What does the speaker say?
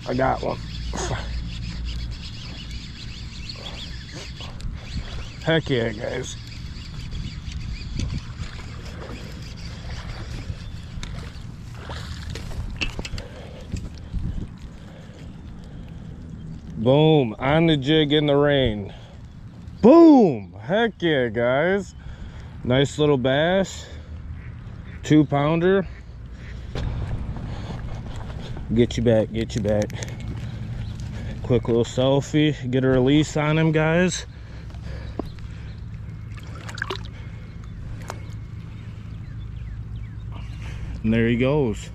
I got one. Heck yeah, guys. Boom, on the jig in the rain. Boom, heck yeah, guys. Nice little bass, 2-pounder. Get you back, get you back. Quick little selfie, get a release on him, guys. And there he goes.